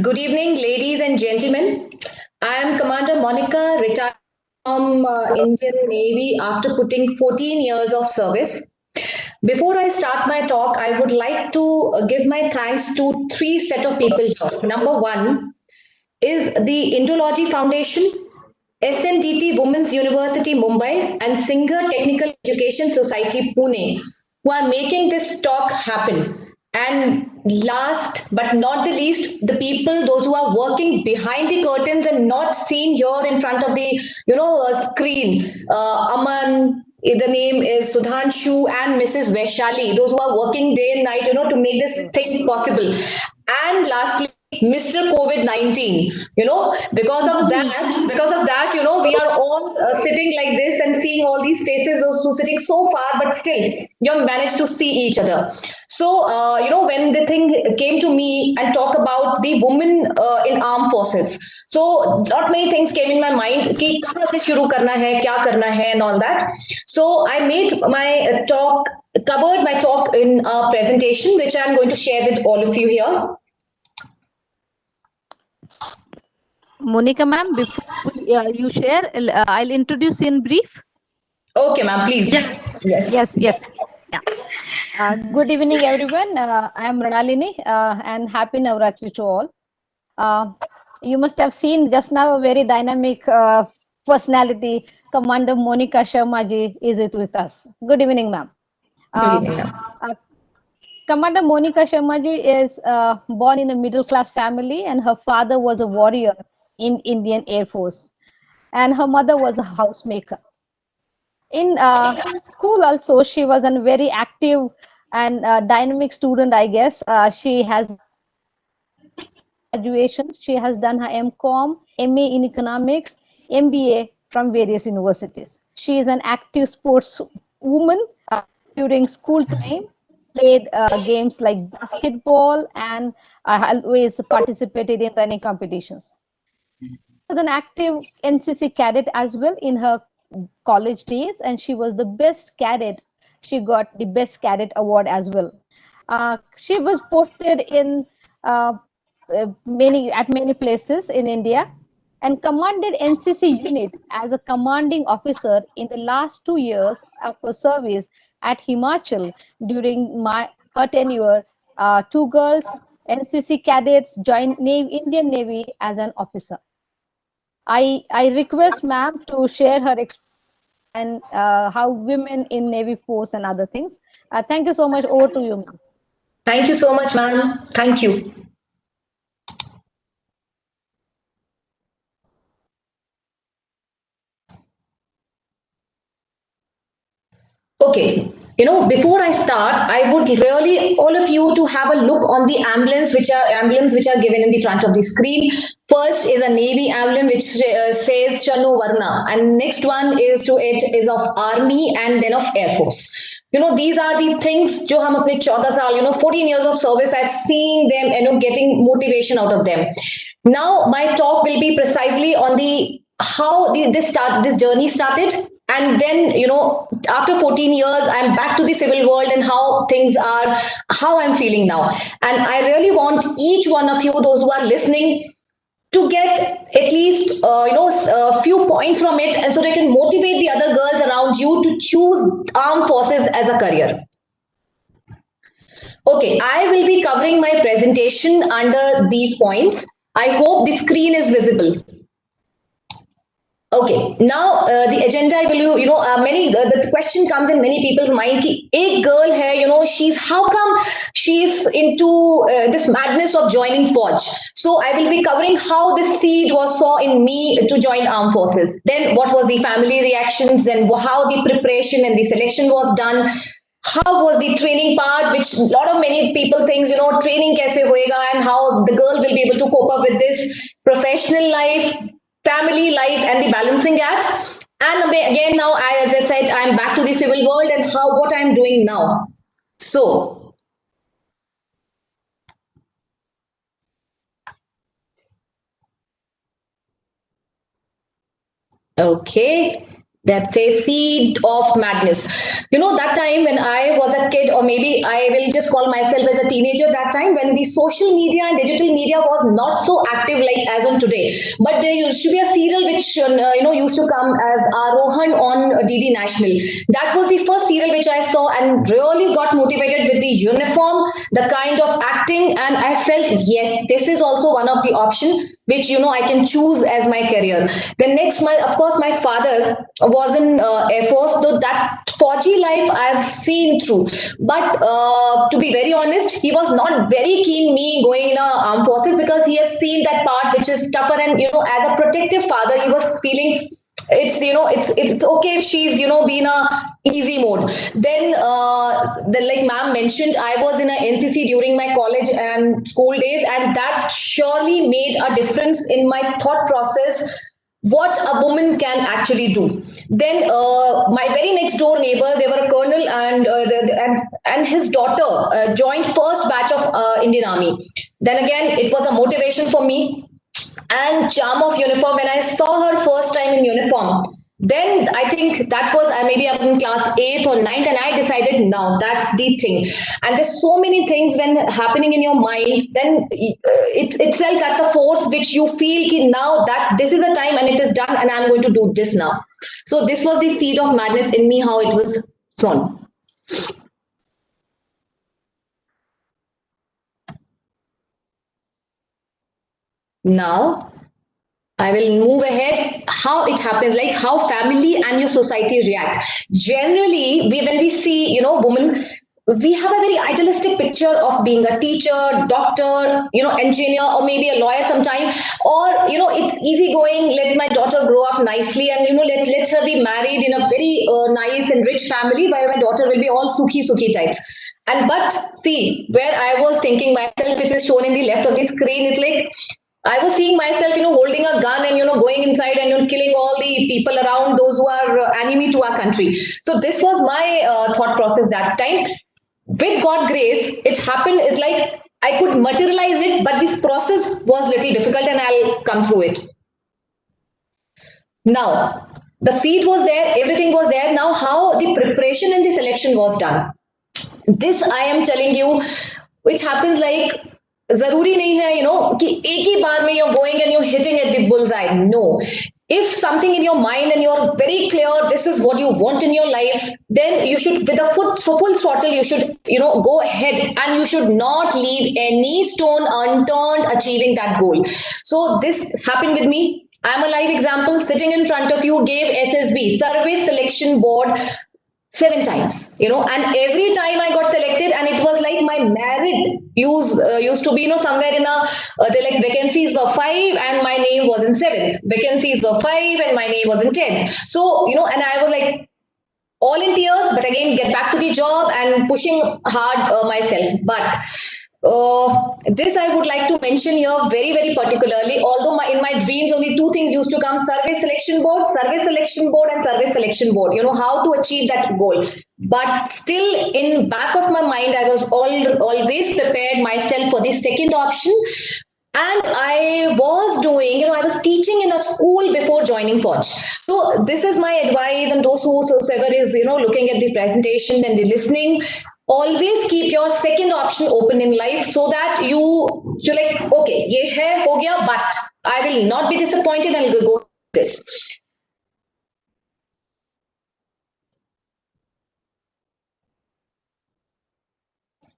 Good evening, ladies and gentlemen. I am Commander Monika, retired from Indian Navy after putting 14 years of service. Before I start my talk, I would like to give my thanks to three set of people here. Number one is the Indology Foundation, SNDT Women's University Mumbai, and Singer Technical Education Society Pune, who are making this talk happen. And last but not the least, the people, those who are working behind the curtains and not seen here in front of the screen. Aman, the name is Sudhanshu and Mrs. Vaishali, those who are working day and night, to make this thing possible. And lastly, Mr. COVID-19, because of that, we are all sitting like this and seeing all these faces, those who are sitting so far, but still, you managed to see each other. So, when the thing came to me and talk about the women in armed forces, so lot many things came in my mind कि कहाँ से शुरू करना है, क्या करना है, and all that. So I made my covered my talk in a presentation, which I'm going to share with all of you here. Monika ma'am, before you share, I'll introduce you in brief. Okay, ma'am, please. Yes. Yeah. Good evening, everyone. I am Ranalini, and happy Navratri to all. You must have seen just now a very dynamic personality. Commander Monika Sharma ji is it with us. Good evening, ma'am. Good evening, ma'am. Commander Monika Sharma ji is born in a middle class family, and her father was a warrior in Indian Air Force, and her mother was a housemaker. In school also, she was a very active and dynamic student, I guess. She has graduations. She has done her MCom, MA in economics, MBA from various universities. She is an active sports woman during school time. Played games like basketball and always participated in running competitions. She was an active NCC cadet as well in her college days, and she was the best cadet. She got the best cadet award as well. She was posted in uh, many places in India and commanded NCC unit as a commanding officer in the last 2 years of her service at Himachal during her tenure. Two girls, NCC cadets, joined Indian Navy as an officer. I request ma'am to share her experience and how women in Navy Force and other things. Thank you so much. Over to you, ma'am. Thank you so much, ma'am. Thank you. Okay, before I start, I would really all of you to have a look on the emblems which are given in the front of the screen. First is a navy emblem which says Shanu Varna, and next one is of army and then of air force. These are the things जो हम अपने 14 साल 14 years of service I've seen them getting motivation out of them. Now my talk will be precisely on the how this journey started, and then after 14 years I'm back to the civil world and how things are, how I'm feeling now. And I really want each one of you, those who are listening, to get at least a few points from it, and so they can motivate the other girls around you to choose armed forces as a career. Okay, I will be covering my presentation under these points. I hope the screen is visible. Okay, now the agenda will many the question comes in many people's mind ki एक girl hai, she's how come she's into this madness of joining Forge. So I will be covering how the seed was saw in me to join armed forces, then what was the family reactions, and how the preparation and the selection was done, how was the training part, which a lot of many people thinks training kaise hoega, and how the girl will be able to cope up with this professional life, family life, and the balancing act. And again, now as I said, I'm back to the civil world and how what I'm doing now. So okay, That's a seed of madness. That time when I was a kid, or maybe I will just call myself as a teenager, that time when the social media and digital media was not so active like as on today. But there used to be a serial which, used to come as Arohan on DD National. That was the first serial which I saw and really got motivated with the uniform, the kind of acting, and I felt, yes, this is also one of the option which I can choose as my career. Then next, of course, my father was in Air Force, so that Fauji life I've seen through. But to be very honest, he was not very keen me going in armed forces because he has seen that part which is tougher, and as a protective father, he was feeling it's okay if she's be in a easy mode. Then like ma'am mentioned, I was in a NCC during my college and school days, and that surely made a difference in my thought process, what a woman can actually do. Then my very next door neighbor, they were a colonel, and and his daughter joined first batch of Indian Army. Then again, it was a motivation for me, and charm of uniform. When I saw her first time in uniform, then I think that was maybe up in class 8th or ninth, and I decided now that's the thing. And there's so many things when happening in your mind, then it itself, that's a force which you feel ki now that's this is the time and it is done and I'm going to do this now. So this was the seed of madness in me, how it was sown. Now I will move ahead. How it happens, like how family and your society react. Generally, when we see, women, we have a very idealistic picture of being a teacher, doctor, engineer, or maybe a lawyer sometime. Or, it's easy going, let my daughter grow up nicely, and, let her be married in a very nice and rich family where my daughter will be all sukhi types. And but see, where I was thinking myself, which is shown in the left of the screen, it's like I was seeing myself, holding a gun and, going inside and killing all the people around, those who are enemy to our country. So this was my thought process that time. With God grace, it happened. It's like I could materialize it, but this process was little difficult, and I'll come through it. Now, the seed was there, everything was there. Now, how the preparation and the selection was done. This I am telling you, which happens like जरूरी नहीं है कि एक ही बार में you're going and you're hitting at the bullseye. No. If something in your mind and you're very clear this is what you want in your life, then you should, with a full throttle, you should go ahead, and you should not leave any stone unturned achieving that goal. So this happened with me. I'm a live example. Sitting in front of you, gave SSB, Service Selection Board, 7 times, and every time I got selected, and it was like my merit used to be, somewhere in a the like vacancies were 5 and my name was in 7th, vacancies were 5 and my name was in 10th. So and I was like all in tears, but again get back to the job and pushing hard myself. But this I would like to mention here very, very particularly. Although in my dreams only two things used to come: service selection board, and service selection board. How to achieve that goal. But still, in back of my mind, I was always prepared myself for the second option. And I was doing, I was teaching in a school before joining Forge. So this is my advice, and those whosoever is, looking at the presentation and the listening, always keep your second option open in life, so that you're like, okay, ye hai ho gaya, but I will not be disappointed and go this.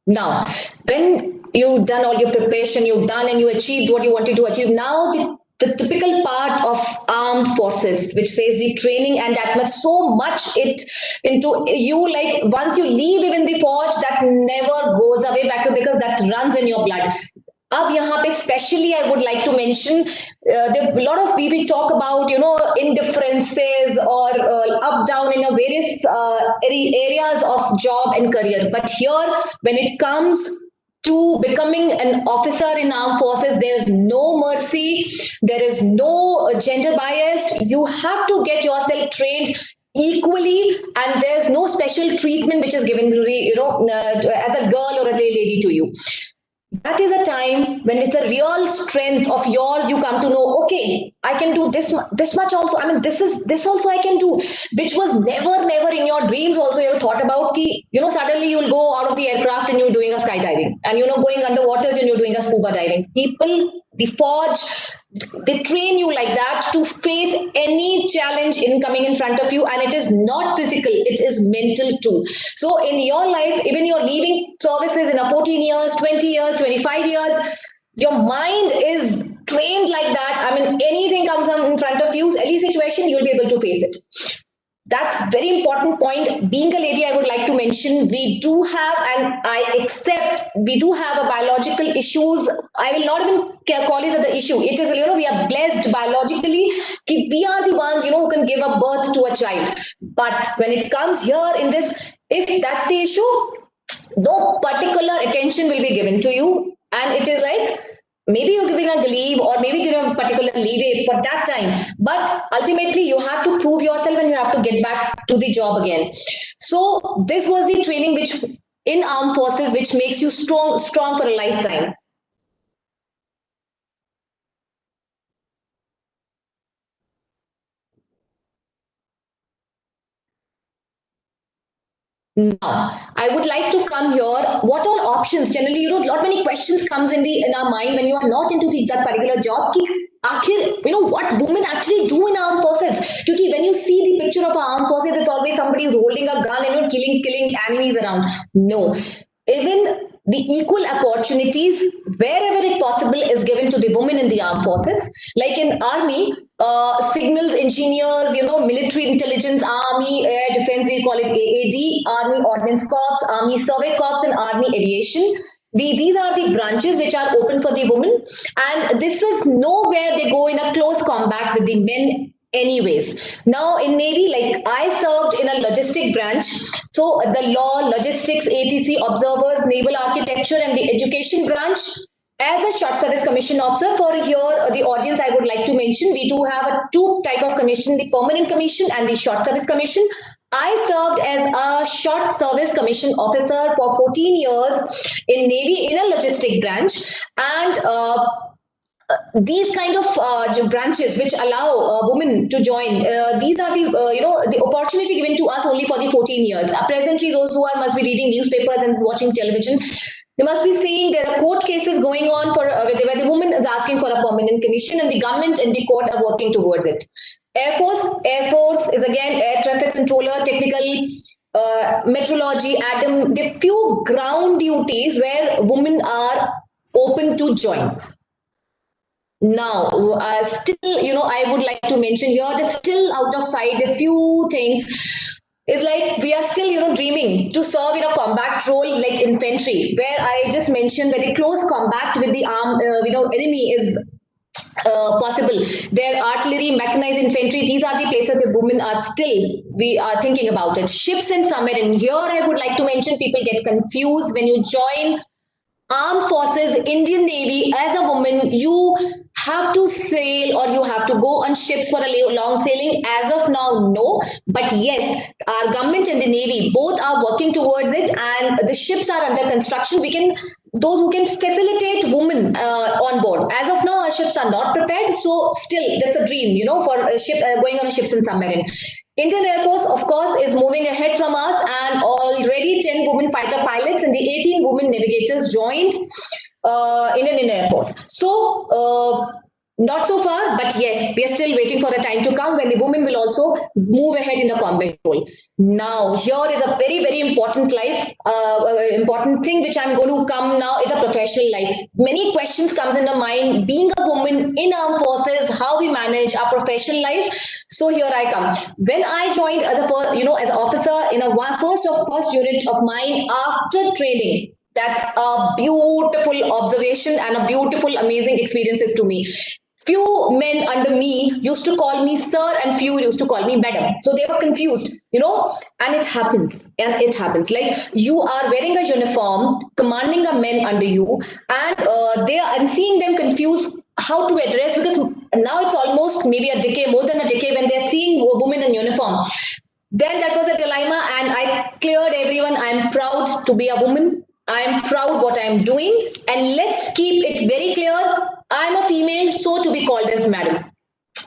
Now, when you've done all your preparation, you've done and you achieved what you wanted to achieve, now the typical part of armed forces, which says the training, and that much so much it into you, like once you leave even the forge, that never goes away back, because that runs in your blood. अब यहाँ पे specially I would like to mention there a lot of we talk about indifferences or up down in a various areas of job and career, but here when it comes to becoming an officer in armed forces, there is no mercy, there is no gender bias. You have to get yourself trained equally, and there's no special treatment which is given to as a girl or a lady to you. that is a time when it's a real strength of yours. You come to know, okay, I can do this much also. I mean, this also I can do, which was never in your dreams also you thought about. Ki, suddenly you'll go out of the aircraft and you're doing a skydiving, and going underwaters and you're doing a scuba diving. People, the forge, they train you like that to face any challenge in coming in front of you, and it is not physical, it is mental too. So in your life, even you're leaving services in a 14 years, 20 years, 25 years, your mind is trained like that. I mean, anything comes up in front of you, any situation, you'll be able to face it. That's very important point. Being a lady, I would like to mention, we do have, and I accept, we do have a biological issues. I will not even call it as the issue. It is, we are blessed biologically. We are the ones, who can give a birth to a child. But when it comes here in this, if that's the issue, no particular attention will be given to you, and it is like, maybe you're giving a leave, or maybe giving a particular leave for that time, but ultimately you have to prove yourself and you have to get back to the job again. So this was the training which in armed forces, which makes you strong for a lifetime. Now, I would like to come here. What all options? Generally, lot many questions comes in our mind when you are not into that particular job. Ki, आखिर, what women actually do in armed forces? Because when you see the picture of armed forces, it's always somebody is holding a gun and killing enemies around. No, even the equal opportunities wherever it possible is given to the women in the armed forces. Like in army, signals engineers, military intelligence, army air defense, we call it AAD, army ordnance corps, army survey corps, and army aviation. These are the branches which are open for the women, and this is nowhere they go in a close combat with the men anyways. Now in navy, like I served in a logistic branch, so the law, logistics, ATC, observers, naval architecture, and the education branch. As a short service commission officer, for here the audience, I would like to mention, we do have a two type of commission: the permanent commission and the short service commission. I served as a short service commission officer for 14 years in navy in a logistic branch, and these kind of branches which allow women to join, these are the the opportunity given to us only for the 14 years. Presently, those who are must be reading newspapers and watching television, they must be seeing there are court cases going on for where the woman is asking for a permanent commission, and the government and the court are working towards it. Air Force is again air traffic controller, technical, metrology, atom. The few ground duties where women are open to join. Now, still, I would like to mention here, there's still out of sight a few things. It's like we are still, dreaming to serve in a combat role like infantry, where I just mentioned that the close combat with the enemy is possible. Their artillery, mechanized infantry, these are the places the women are still, we are thinking about it. Ships and submarine. Here, I would like to mention, people get confused when you join armed forces, Indian navy. As a woman, you have to sail or you have to go on ships for a long sailing. As of now, no, but yes, our government and the navy both are working towards it, and the ships are under construction. We can, those who can facilitate women on board. As of now, our ships are not prepared, so still that's a dream, for a ship going on a ships and submarine. Indian Air Force, of course, is moving ahead from us, and already 10 women fighter pilots and the 18 women navigators joined Indian Air Force. So, not so far, but yes, we are still waiting for the time to come when the women will also move ahead in the combat role. Now, here is a very important important thing which I'm going to come now is a professional life. Many questions comes in the mind. Being a woman in armed forces, how we manage our professional life. So here I come. When I joined as a as an officer in a first unit of mine after training, that's a beautiful observation and a beautiful, amazing experiences to me. Few men under me used to call me sir, and few used to call me madam. So they were confused, and it happens. And it happens. Like you are wearing a uniform, commanding a men under you, and they are, and seeing them confused how to address, because now it's almost maybe a decade, more than a decade, when they're seeing women in uniform. Then that was a dilemma, and I cleared everyone. I'm proud to be a woman. I'm proud what I'm doing, and let's keep it very clear. I'm a female, so to be called as madam.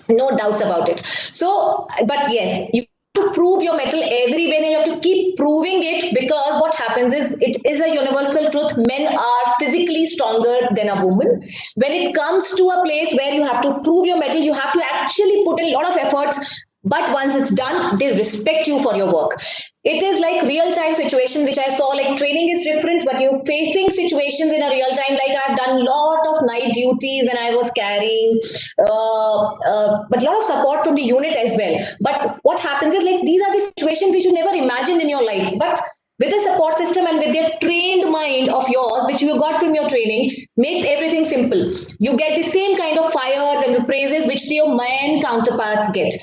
No doubts about it. So, but yes, you have to prove your metal everywhere, and you have to keep proving it, because what happens is, it is a universal truth. Men are physically stronger than a woman. When it comes to a place where you have to prove your metal, you have to actually put in a lot of efforts. But once it's done, they respect you for your work. It is like real time situation which I saw. Like, training is different, but you're facing situations in a real time. Like, I've done a lot of night duties when I was carrying, but a lot of support from the unit as well. But what happens is, like, these are the situations which you never imagined in your life. But with the support system and with their trained mind of yours, which you got from your training, makes everything simple. You get the same kind of fires and the praises which your man counterparts get.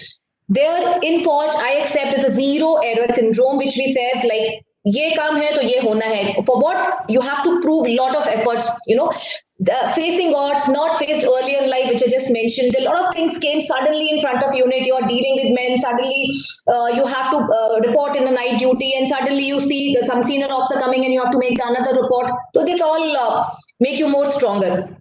There in Forge, I accept it's a zero error syndrome, which we says like, ये काम है तो ये होना है. For what? You have to prove a lot of efforts, facing odds not faced earlier in life, which I just mentioned. A lot of things came suddenly in front of unit. You're dealing with men. Suddenly, you have to report in a night duty, and suddenly you see some senior officer coming, and you have to make another report. So this all make you more stronger.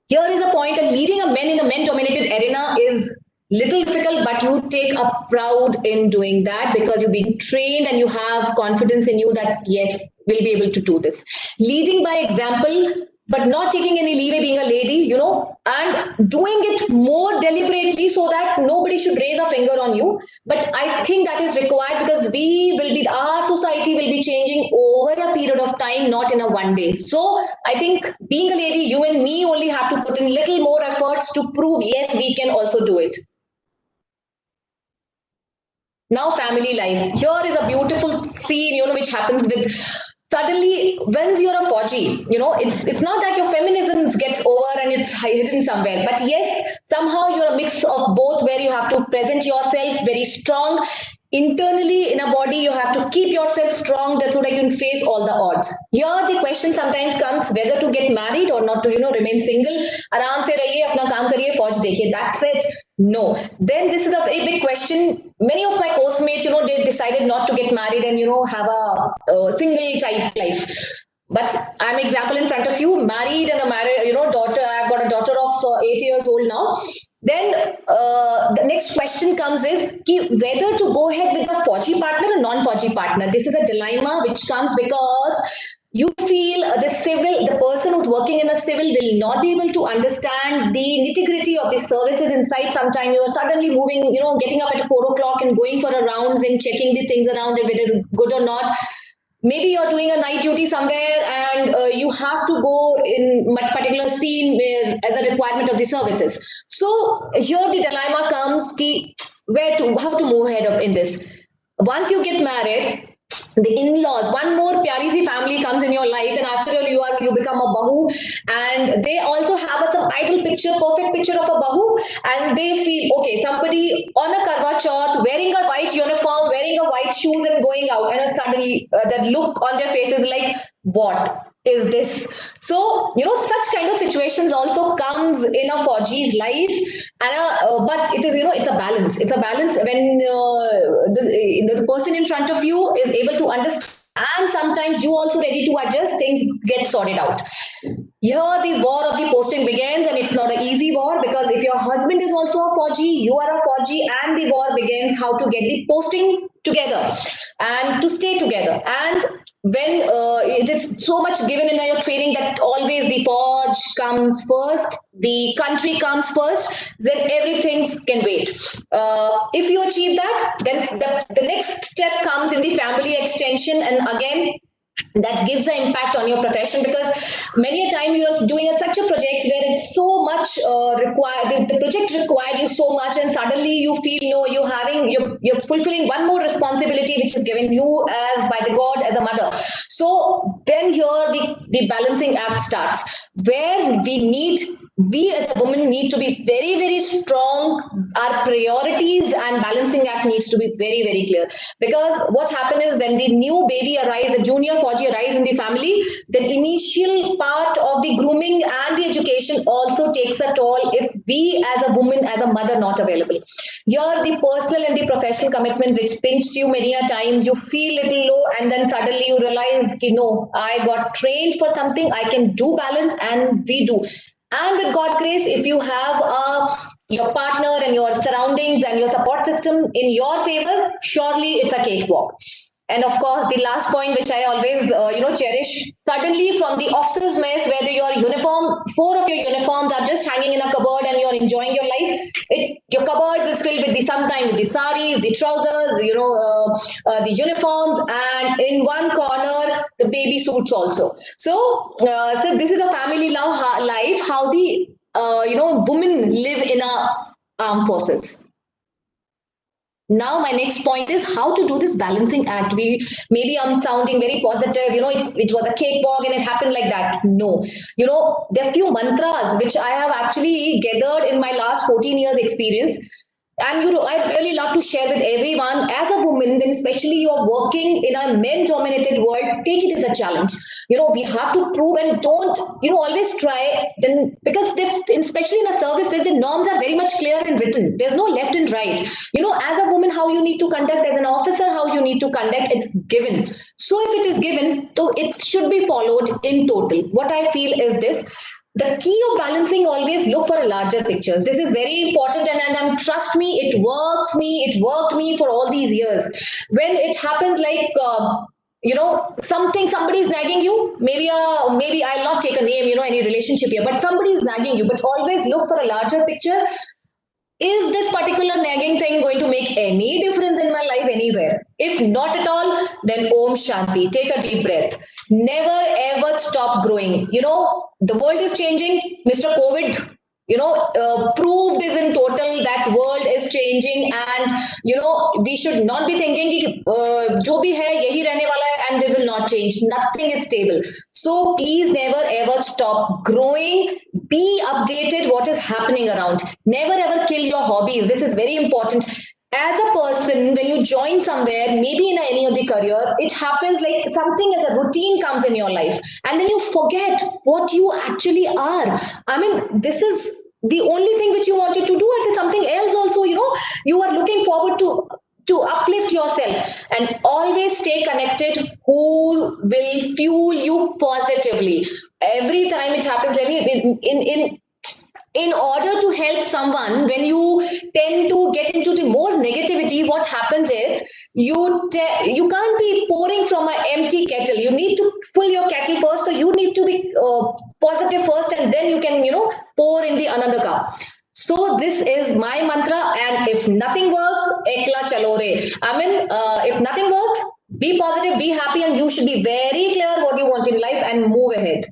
Here is a point that leading a men in a men-dominated arena is little difficult, but you take a proud in doing that, because you've been trained and you have confidence in you that yes, we'll be able to do this. Leading by example, but not taking any leeway, being a lady, and doing it more deliberately so that nobody should raise a finger on you. But I think that is required, because our society will be changing over a period of time, not in a one day. So I think, being a lady, you and me only have to put in little more efforts to prove yes, we can also do it. Now, family life. Here is a beautiful scene, which happens with, suddenly when you're a Fauji, it's not that your feminism gets over and it's hidden somewhere. But yes, somehow you're a mix of both, where you have to present yourself very strong. Internally in a body, you have to keep yourself strong, so that you can face all the odds. Here the question sometimes comes whether to get married or not, to remain single. Aram se rahiye, apna kaam kariye, fauj dekhiye, that's it. No. Then this is a very big question. Many of my course mates, they decided not to get married and have a single type life. But I'm example in front of you, married and a married, daughter. I've got a daughter of 8 years old now. Then the next question comes is whether to go ahead with a Fauji partner or non-Fauji partner. This is a dilemma which comes because you feel the person who's working in a civil will not be able to understand the nitty-gritty of the services inside. Sometime you are suddenly moving, getting up at 4 o'clock and going for a rounds and checking the things around and whether it's good or not. Maybe you're doing a night duty somewhere, and you have to go in a particular scene where, as a requirement of the services. So here the dilemma comes, how to move ahead in this. Once you get married, the in-laws, one more pyari si family comes in your life, and after all you become a bahu, and they also have some ideal picture, perfect picture of a bahu, and they feel okay, somebody on a karwa chauth wearing a white uniform, wearing a white shoes and going out, and suddenly that look on their faces like, what is this? So such kind of situations also comes in a Fauji's life, and but it is, it's a balance. It's a balance when the person in front of you is able to understand, and sometimes you also ready to adjust, things get sorted out. Here the war of the posting begins, and it's not an easy war, because if your husband is also a Fauji, you are a Fauji, and the war begins how to get the posting together and to stay together. And when it is so much given in your training that always the forge comes first, the country comes first, then everything can wait. If you achieve that, then the next step comes in the family extension, and again that gives an impact on your profession, because many a time you're doing such a project where it's so much required, the project required you so much, and suddenly you feel no, you're fulfilling one more responsibility which is given you as by the god as a mother. So then here the balancing act starts, where we need we as a woman need to be very, very strong. Our priorities and balancing act needs to be very, very clear. Because what happens is when the new baby arrives, a junior Fauji arrives in the family, the initial part of the grooming and the education also takes a toll if we as a woman, as a mother, not available. Here, the personal and the professional commitment, which pinch you many a times, you feel little low, and then suddenly you realize, no, I got trained for something, I can do balance, and we do. And with God grace, if you have your partner and your surroundings and your support system in your favor, surely it's a cakewalk. And of course, the last point, which I always cherish, suddenly from the officer's mess, where your uniform, four of your uniforms are just hanging in a cupboard and you're enjoying your life. Your cupboards is filled with the sometime with the saris, the trousers, the uniforms, and in one corner the baby suits also. So this is a family life. How the women live in a armed forces. Now my next point is how to do this balancing act. We maybe I'm sounding very positive, it was a cakewalk and it happened like that. No, there are few mantras which I have actually gathered in my last 14 years experience, and I really love to share with everyone. As a woman, then especially you're working in a men dominated world, take it as a challenge. We have to prove, and don't always try then, because they, especially in a services, the norms are very much clear and written. There's no left and right. As a woman, how you need to conduct, as an officer, how you need to conduct, it's given. So if it is given, so it should be followed in total. What I feel is this: the key of balancing, always look for a larger pictures. This is very important, and trust me, it worked me for all these years. When it happens like somebody is nagging you, maybe I'll not take a name, any relationship here, but somebody is nagging you, but always look for a larger picture. Is this particular nagging thing going to make any difference in my life anywhere? If not at all, then Om Shanti. Take a deep breath. Never ever stop growing. The world is changing. Mr. COVID, proved is in total that world is changing, and we should not be thinking कि जो भी है यही रहने वाला है and this will not change. Nothing is stable. So please never ever stop growing. Be updated what is happening around. Never ever kill your hobbies. This is very important. As a person, when you join somewhere, maybe in any of the career, it happens like something as a routine comes in your life, and then you forget what you actually are. I mean, this is the only thing which you wanted to do, and there's something else also, you are looking forward to uplift yourself, and always stay connected who will fuel you positively. Every time it happens, let me in order to help someone, when you tend to get into the more negativity, what happens is you can't be pouring from an empty kettle. You need to fill your kettle first, so you need to be positive first, and then you can pour in the another cup. So this is my mantra, and if nothing works, ekla chalo re. I mean, if nothing works, be positive, be happy, and you should be very clear what you want in life and move ahead.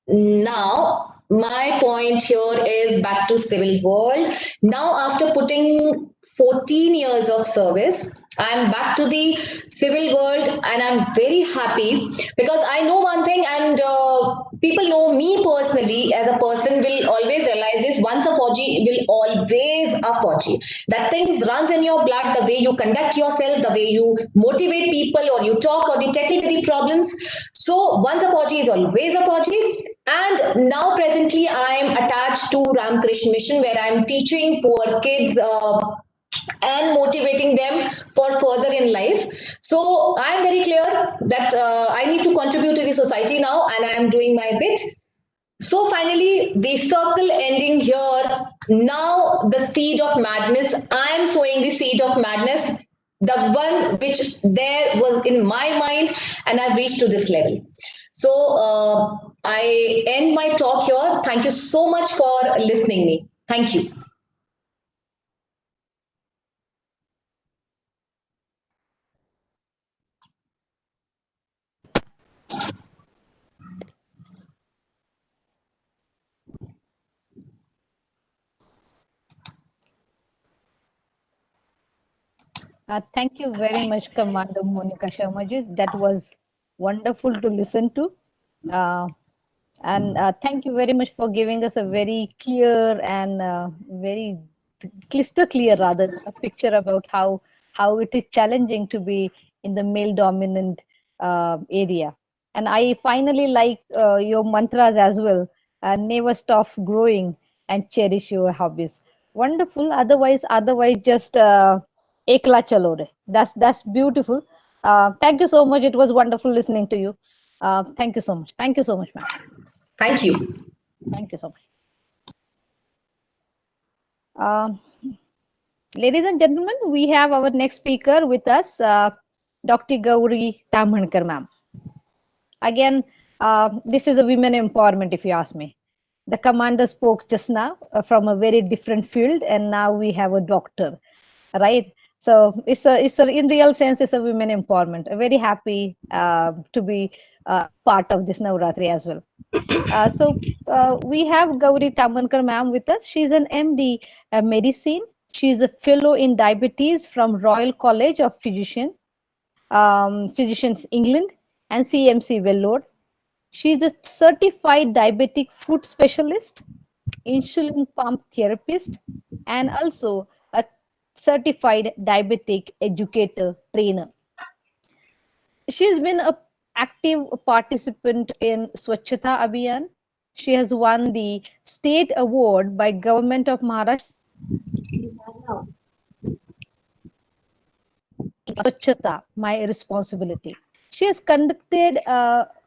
Now, my point here is back to civil world. Now, after putting 14 years of service, I'm back to the civil world, and I'm very happy because I know one thing, and people know me personally as a person will always realize this: once a Fauji, will always a Fauji. That things runs in your blood, the way you conduct yourself, the way you motivate people, or you talk, or you tackle with the problems. So once a Fauji is always a Fauji. And now presently I am attached to Ramakrishna Mission, where I am teaching poor kids and motivating them for further in life. So I am very clear that I need to contribute to the society now, and I am doing my bit. So finally, the circle ending here. Now the seed of madness, I am sowing the seed of madness, the one which there was in my mind, and I've reached to this level. So I end my talk here. Thank you so much for listening me. Thank you. Thank you very much, Commander Monika Sharma ji. That was wonderful to listen to. And thank you very much for giving us a very clear and very crystal clear, rather, a picture about how it is challenging to be in the male dominant area. And I finally like your mantras as well. Never stop growing and cherish your hobbies. Wonderful. Otherwise, just ekla chalo re. That's beautiful. Thank you so much. It was wonderful listening to you. Thank you so much. Thank you so much, ma'am. Thank you. Thank you so much. Um, Ladies and gentlemen, we have our next speaker with us, Dr. Gauri Tamhankar, ma'am. Again, this is a women empowerment, if you ask me. The commander spoke just now from a very different field, and now we have a doctor, right? So it's a in real sense, it's a women empowerment. I'm very happy to be part of this Navratri as well. We have Gauri Tamhankar ma'am with us. She's an MD medicine. She's a fellow in diabetes from Royal College of Physicians England and CMC Vellore. She's a certified diabetic food specialist, insulin pump therapist, and also a certified diabetic educator trainer. She has been a active participant in Swachhata Abhiyan. She has won the state award by Government of Maharashtra. Swachhata, my responsibility. She has conducted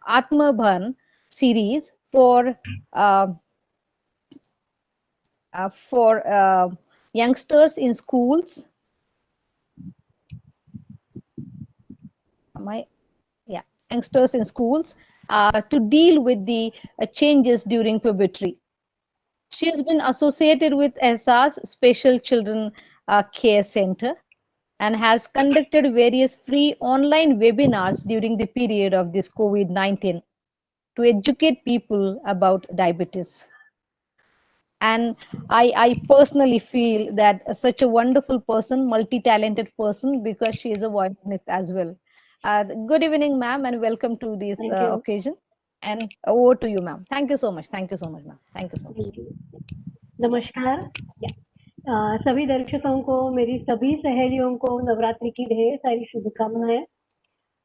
Atma Bhan series uh, for youngsters in schools. My yeah, youngsters in schools to deal with the changes during puberty. She has been associated with ESA's Special Children Care Center and has conducted various free online webinars during the period of this COVID-19 to educate people about diabetes. And I personally feel that such a wonderful person, multi-talented person, because she is a violinist as well. Good evening, ma'am, and welcome to this Thank you. occasion. And over to you, ma'am. Thank you so much. Thank you so much, ma'am. Thank you so much. Thank you. नमस्कार सभी दर्शकों को मेरी सभी सहेलियों को नवरात्रि की ढेर सारी शुभकामनाएं.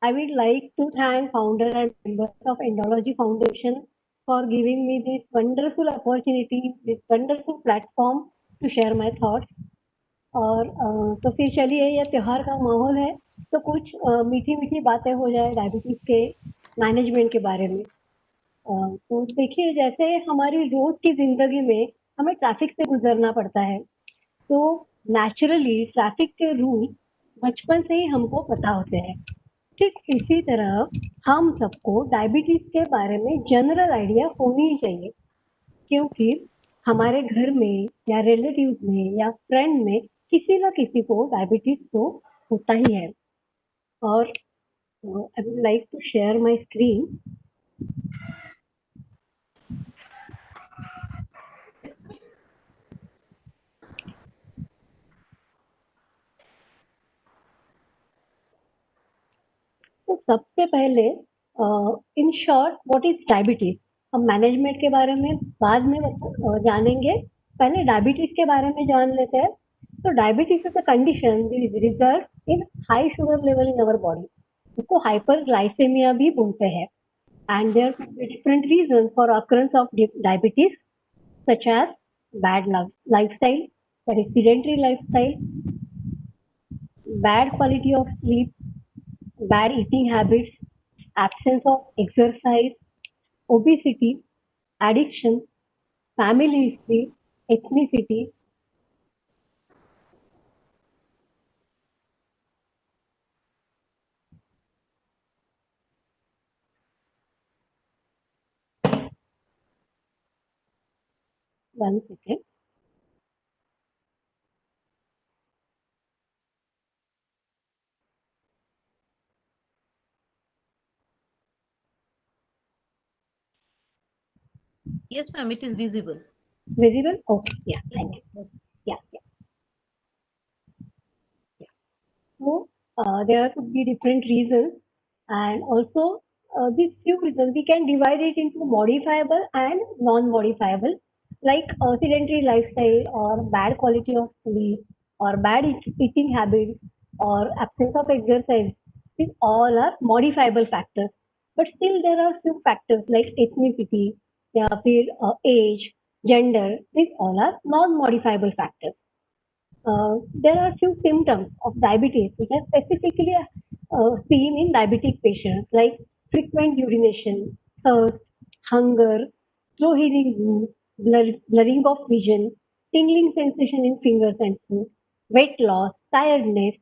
I would like to thank founder and members of Endology Foundation for giving me this wonderful opportunity, this wonderful platform to share my thoughts. और तो फिर चलिए, ये त्योहार का माहौल है तो कुछ मीठी मीठी बातें हो जाए डायबिटीज के मैनेजमेंट के बारे में. तो देखिए, जैसे हमारी रोज की जिंदगी में हमें ट्रैफिक से गुजरना पड़ता है, तो नेचुरली ट्रैफिक के रूल बचपन से ही हमको पता होते हैं. ठीक इसी तरह हम सबको डायबिटीज के बारे में जनरल आइडिया होनी ही चाहिए, क्योंकि हमारे घर में या रिलेटिव में या फ्रेंड में किसी ना किसी को डायबिटीज तो होता ही है. और I would like to share my screen. तो सबसे पहले in short what is diabetes. हम मैनेजमेंट के बारे में बाद में जानेंगे, पहले डायबिटीज के बारे में जान लेते हैं. तो diabetes is a condition is result in high sugar level in our body. इसको हाइपरग्लाइसेमिया भी बोलते हैं. And there are different reason for occurrence of diabetes such as bad lifestyle, that is sedentary lifestyle, bad quality of sleep, bad eating habits, absence of exercise, obesity, addiction, family history, ethnicity. One second. Yes, ma'am, it is visible. Visible? Okay. Yeah. Yes, Thank ma'am. you. Yes. Yeah. Yeah. Yeah. So there could be different reasons, and also these few reasons we can divide it into modifiable and non-modifiable, like sedentary lifestyle or bad quality of sleep or bad eating habits or absence of exercise. These all are modifiable factors. But still there are few factors like ethnicity, age, gender. These all are non-modifiable factors. There are few symptoms of diabetes which are specifically seen in diabetic patients, like frequent urination, thirst, hunger, slow healing wounds, blurring of vision, tingling sensation in fingers and feet, weight loss, tiredness.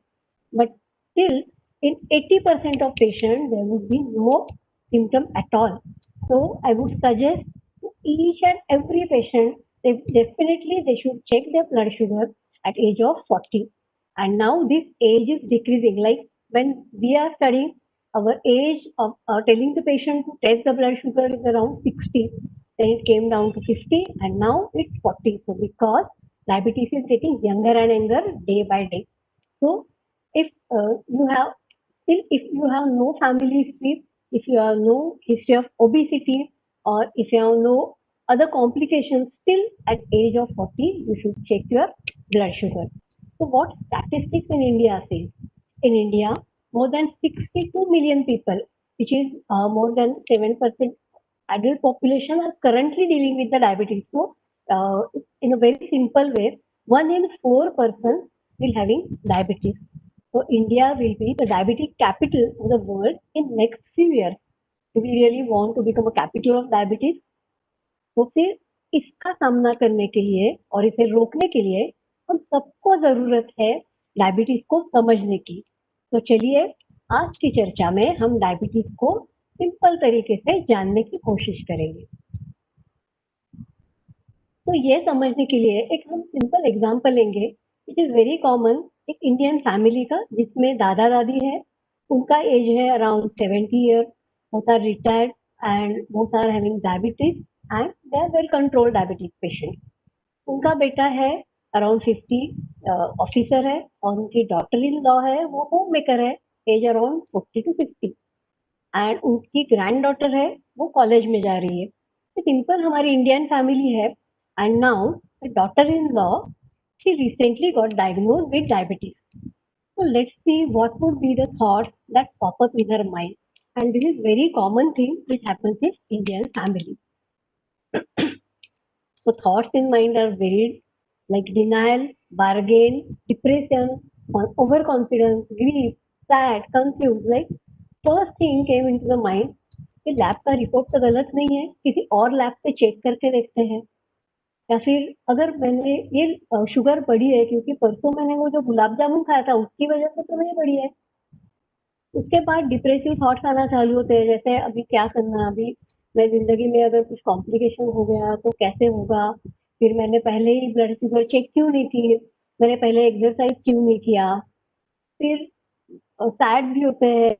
But still, in 80% of patients, there would be no symptom at all. So I would suggest to each and every patient, definitely they should check their blood sugar at age of 40. And now this age is decreasing. Like when we are studying, our age of telling the patient to test the blood sugar is around 60. Then it came down to 50 and now it's 40. So because diabetes is getting younger and younger day by day. So if you have still if you have no family history, if you have no history of obesity, or if you have no other complications, still at age of 40, you should check your blood sugar. So what statistics in India say? In India, more than 62 million people, which is more than 7% adult population are currently dealing with the diabetes. So, in a very simple way, 1 in 4 persons will having diabetes. So, India will be the diabetic capital of the world in next few years. Do we really want to become a capital of diabetes? तो फिर इसका सामना करने के लिए और इसे रोकने के लिए हम सबको जरूरत है डायबिटीज को समझने की। तो चलिए आज की चर्चा में हम डायबिटीज को सिंपल तरीके से जानने की कोशिश करेंगे। तो ये समझने के लिए एक हम सिंपल एग्जांपल लेंगे, इट इज वेरी कॉमन, एक इंडियन फैमिली का जिसमें दादा दादी है, उनका एज है around 70 year, both are retired and both are having diabetes and they are well controlled diabetes patient. उनका बेटा है अराउंड 50, ऑफिसर है, और उनकी डॉटर इन लॉ है, वो होम मेकर है, एज अराउंड 40 to 50, एंड उनकी ग्रैंड डॉटर है, वो कॉलेज में जा रही है। सिंपल हमारी इंडियन फैमिली है, and now the daughter in law, she recently got diagnosed with diabetes. So let's see what would be the thoughts that pop up in her mind. And this is very common thing which happens in Indian family. So thoughts in mind are varied, like denial, bargain, depression, overconfidence, grief, sad, confused. Like first thing came into the mind कि lab का report तो गलत नहीं है, किसी और lab से check करके देखते हैं, या फिर अगर मैंने ये शुगर बढ़ी है क्योंकि परसों मैंने वो जो गुलाब जामुन खाया था उसकी वजह से तो नहीं बढ़ी है। उसके बाद डिप्रेसिव थॉट्स आना चालू होते हैं, जैसे अभी क्या करना, अभी मैं जिंदगी में अगर कुछ कॉम्प्लिकेशन हो गया तो कैसे होगा, फिर मैंने पहले ही ब्लड शुगर चेक क्यों नहीं की, मैंने पहले एक्सरसाइज क्यों नहीं किया, फिर सैड भी होते हैं।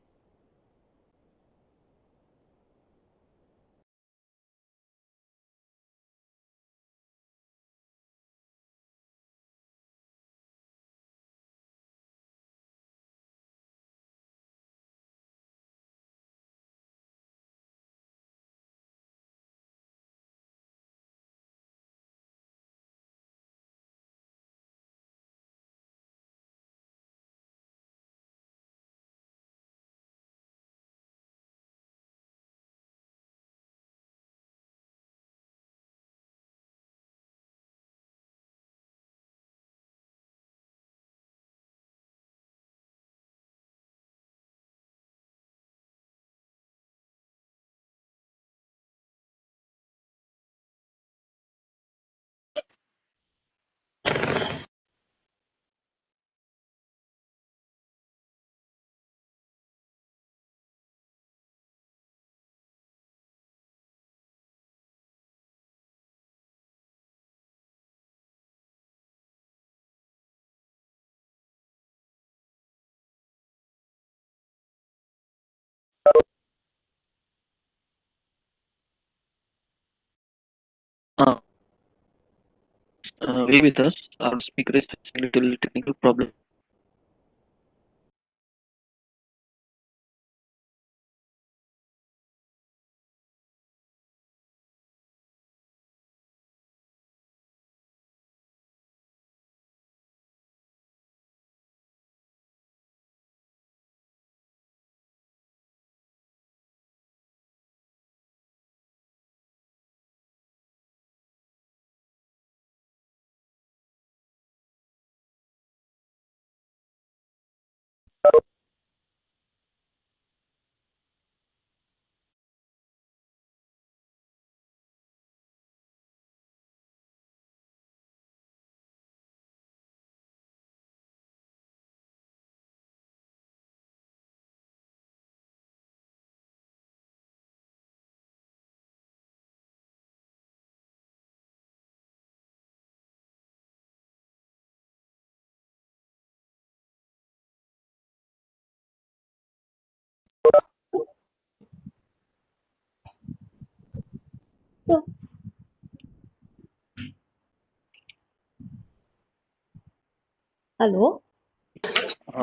Uh, Be with us. Our speaker is facing a little technical problem. Hello.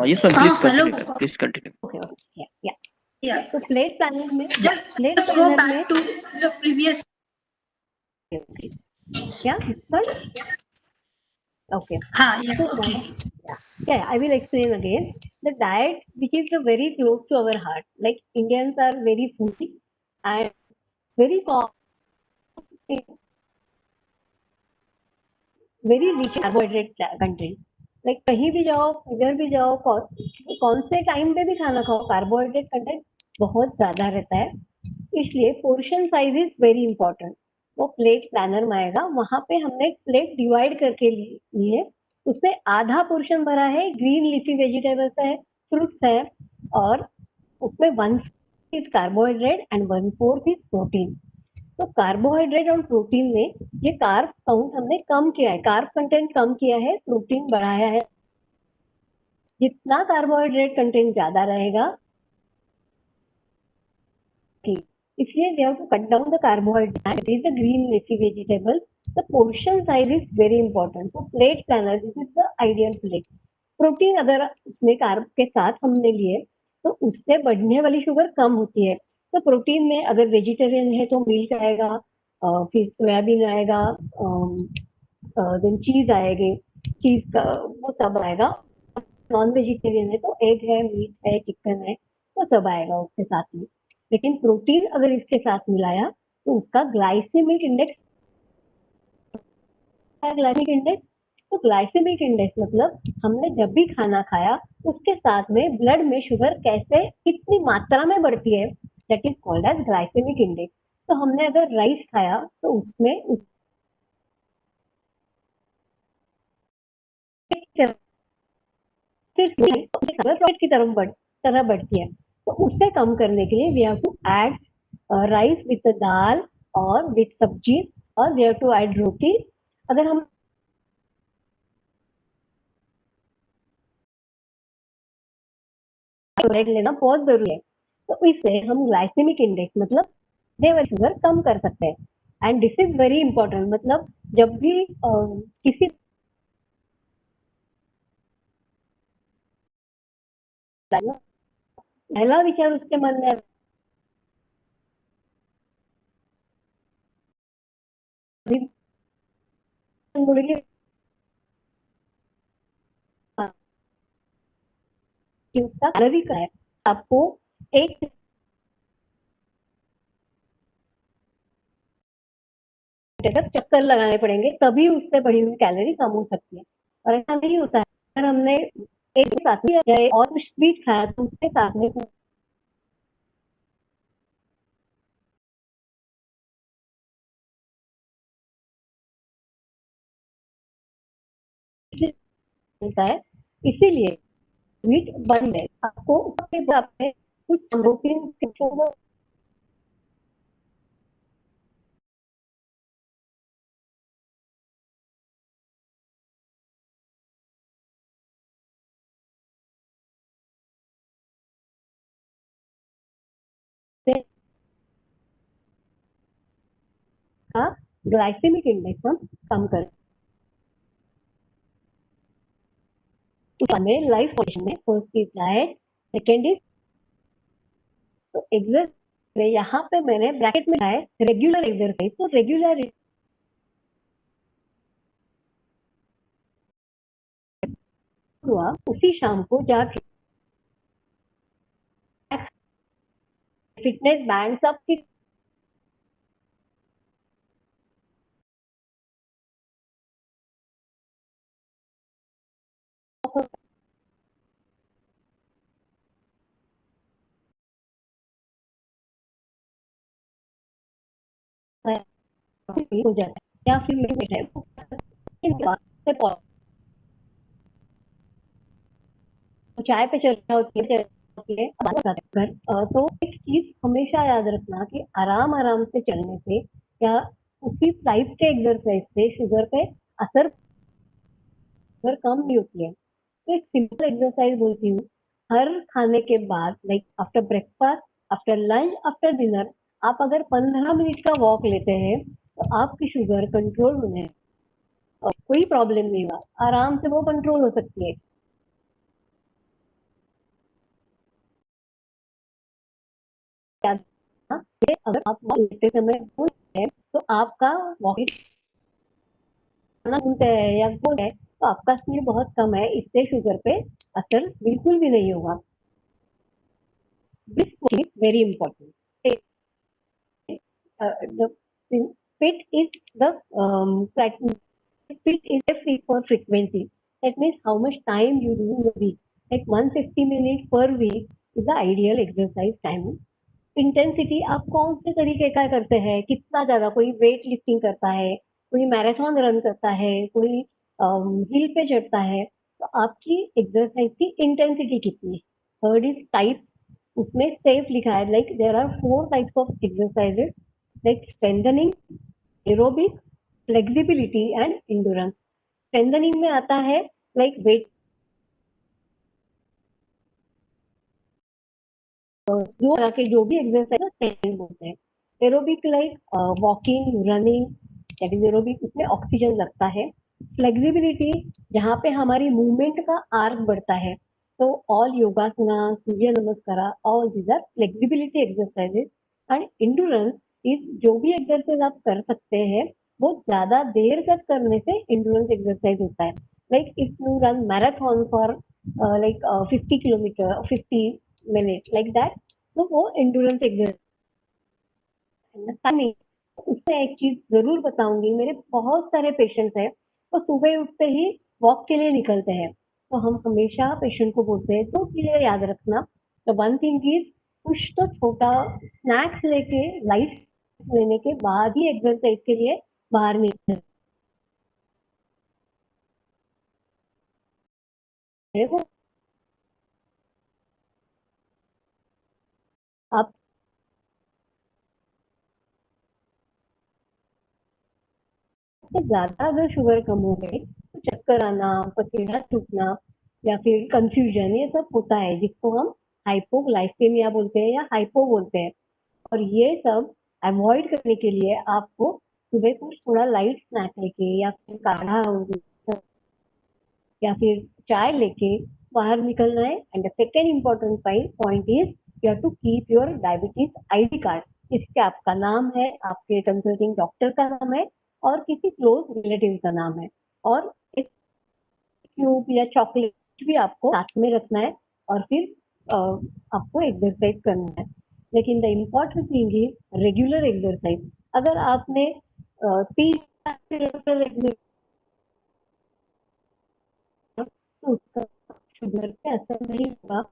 Yes, ma'am. Please continue, ma'am. Please continue. Okay. या. तो प्लेट प्लानर में Just go back to the previous. या sir. Okay. Yeah, So okay. I will explain again. The diet which is very close to our heart. Like Indians are very foodie and very very rich carbohydrate content. Like कहीं भी जाओ, इधर भी जाओ, कौन से time पे भी खाना खाओ, कार्बोहाइड्रेट कंटेंट बहुत ज्यादा रहता है. इसलिए portion size is very important. वो प्लेट प्लानर में आएगा, वहां पे हमने प्लेट डिवाइड करके लिए, उसमें आधा पोर्शन भरा है ग्रीन लीफी वेजिटेबल्स है, फ्रूट्स है, और उसमें 1/4 is carbohydrate and 1/4 is protein. तो कार्बोहाइड्रेट और प्रोटीन में ये कार्ब काउंट हमने कम किया है, कार्ब कंटेंट कम किया है, प्रोटीन बढ़ाया है. जितना कार्बोहाइड्रेट कंटेंट ज्यादा रहेगा, इसलिए we have to cut down the carbohydrate. It is the green leafy vegetable. The portion size is very important. So plate planner, this is the ideal plate. Protein अगर उसमें carb के साथ हमने लिए तो उससे बढ़ने वाली शुगर कम होती है. तो प्रोटीन में अगर वेजिटेरियन है तो मिल्क आएगा, फिर सोयाबीन आएगा, देन चीज आएगी, चीज का वो सब आएगा. नॉन वेजिटेरियन है तो एग है, मीट है, चिकन है, वो सब आएगा उसके साथ में. लेकिन प्रोटीन अगर इसके साथ मिलाया तो उसका ग्लाइसेमिक इंडेक्स. ग्लाइसेमिक इंडेक्स, तो ग्लाइसेमिक इंडेक्स मतलब हमने जब भी खाना खाया उसके साथ में ब्लड में शुगर कैसे कितनी मात्रा में बढ़ती है, that is called as glycaemic index. तो हमने अगर राइस खाया तो उसमें की तरह बढ़ती है. तो उससे कम करने के लिए we have to add rice with dal और विद सब्जी, और we have to add roti. अगर हम लेना बहुत जरूरी है. तो इससे हम ग्लाइसेमिक इंडेक्स मतलब लेवल शुगर कम कर सकते हैं. And this is very important. मतलब जब भी किसी पहला विचार उसके मन में बोलेंगे कि उसका कैलोरी का है. आपको एक चक्कर लगाने पड़ेंगे तभी उससे बढ़ी हुई कैलोरी कम हो सकती है. और ऐसा नहीं होता है. अगर हमने एक साथ में और कुछ स्वीट खाया तो उसके साथ में मिलता है. इसीलिए स्वीट बंद है. आपको कुछ प्रोटीन का ग्लाइसेमिक इंडेक्स हम कम कर. हमें लाइफ पोजिशन में first is diet, second is तो एक्सरसाइज. यहाँ पे मैंने ब्रैकेट में है रेगुलर एक्सरसाइज. तो रेगुलर हुआ उसी शाम को जाके फिटनेस बैंड सब की हो जाता है. या फिर चाय पे चर्चा होती है. तो एक चीज हमेशा याद रखना कि आराम आराम से चलने से या उसी टाइप के एक्सरसाइज से शुगर पे असर कम नहीं होती है. तो एक सिंपल एक्सरसाइज बोलती हूँ. हर खाने के बाद like after breakfast, after lunch, after dinner आप अगर 15 मिनट का वॉक लेते हैं तो आपकी शुगर कंट्रोल होने कोई प्रॉब्लम नहीं हुआ, आराम से वो कंट्रोल हो सकती है। अगर आप लेते समय भूल है तो आपका वॉकिंग सुनते हैं या भूल है तो आपका स्पीड बहुत कम है, इससे शुगर पे असर बिल्कुल भी नहीं होगा। This is very important. The fit is the fit is a fit for frequency. That means how much time you do in a week. Like 150 minutes per week is the ideal exercise time. Intensity आप कौन से तरीके का करते हैं, कितना ज्यादा, कोई वेट लिफ्टिंग करता है, कोई मैराथन रन करता है, कोई हिल पे चढ़ता है, तो आपकी एक्सरसाइज की इंटेंसिटी कितनी। थर्ड इज टाइप, उसमें सेफ लिखा है, like there are 4 types of exercises, like strengthening, aerobic, flexibility and endurance. Strengthening में आता है लाइक वेट जो तरह के जो भी एक्सरसाइज स्ट्रेंथ बोलते हैं। Aerobic like walking, running, that is aerobic, उसमें ऑक्सीजन लगता है। फ्लेक्सिबिलिटी जहाँ पे हमारी मूवमेंट का आर्क बढ़ता है, तो all yogasana, Surya Namaskar, all these are flexibility exercises. And endurance is जो भी एक्सरसाइज आप कर सकते हैं वो ज्यादा देर तक करने से इंड्योरेंस एक्सरसाइज होता है। Like if you run marathon for like 50 kilometer, 50 minutes like that, तो वो endurance exercise। उसमें एक चीज जरूर बताऊंगी, मेरे बहुत सारे पेशेंट्स हैं वो सुबह उठते ही वॉक के लिए निकलते हैं, तो हम हमेशा पेशेंट को बोलते हैं तो चीजें याद रखना। तो वन थिंग इज, कुछ तो छोटा स्नैक्स लेके, लाइट लेने के बाद ही एक्सरसाइज के लिए बाहर निकलते हैं। वो आप से ज्यादा अगर शुगर कम हो गई तो चक्कर आना, पसीना छूटना या फिर कंफ्यूजन, ये सब होता है, जिसको हम हाइपोग्लाइसेमिया बोलते हैं या हाइपो बोलते हैं। और ये सब अवॉइड करने के लिए आपको सुबह कुछ थोड़ा लाइट स्नैक लेके या फिर काढ़ा या फिर चाय लेके बाहर निकलना है। And the second important point is you have to keep your diabetes ID card. इसके आपका नाम है, आपके कंसल्टिंग डॉक्टर का नाम है और किसी क्लोज रिलेटिव का नाम है, और एक ट्यूब या चॉकलेट भी आपको साथ में रखना है, और फिर आपको एक्सरसाइज करना है। लेकिन the important thing is regular exercise. अगर आपने 3 तो उसका शुगर पे असर नहीं होगा,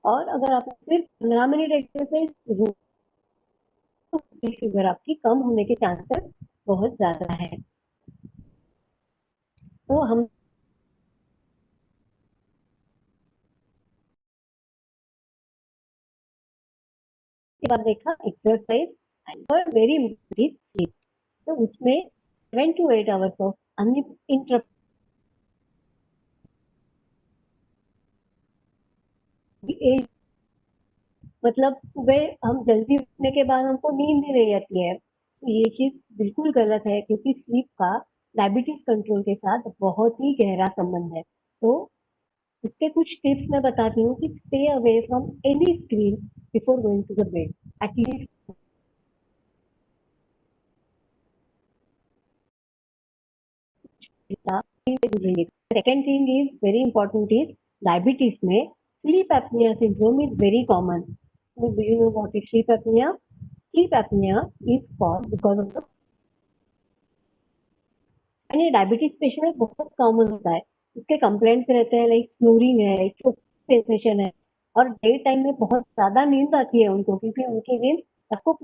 और अगर आप सिर्फ 15 मिनट एक्सरसाइज तो उससे शुगर आपकी कम होने के चांसेस बहुत ज्यादा है। तो हम बार देखा एक्सरसाइज और वेरी इम्पोर्टेंट स्लीप, तो उसमें 7 to 8 आवर्स ऑफ अनइंटरप्टेड, मतलब सुबह हम जल्दी उठने के बाद हमको नींद भी नहीं आती है, तो ये चीज बिल्कुल गलत है, क्योंकि स्लीप का डायबिटीज कंट्रोल के साथ बहुत ही गहरा संबंध है। तो इसके कुछ टिप्स मैं बताती हूँ कि stay away from any screen before going to the bed, at least. Second thing is very important is, diabetes में sleep apnoea syndrome is very common. Do you know what is sleep apnoea? Sleep apnoea is called because of the, and ये diabetes patient में बहुत common होता है। इसके complaints रहते हैं like snoring है, चोक सेंसेशन है, और डे टाइम में बहुत ज्यादा नींद आती है उनको, क्योंकि उनकी नींद आपको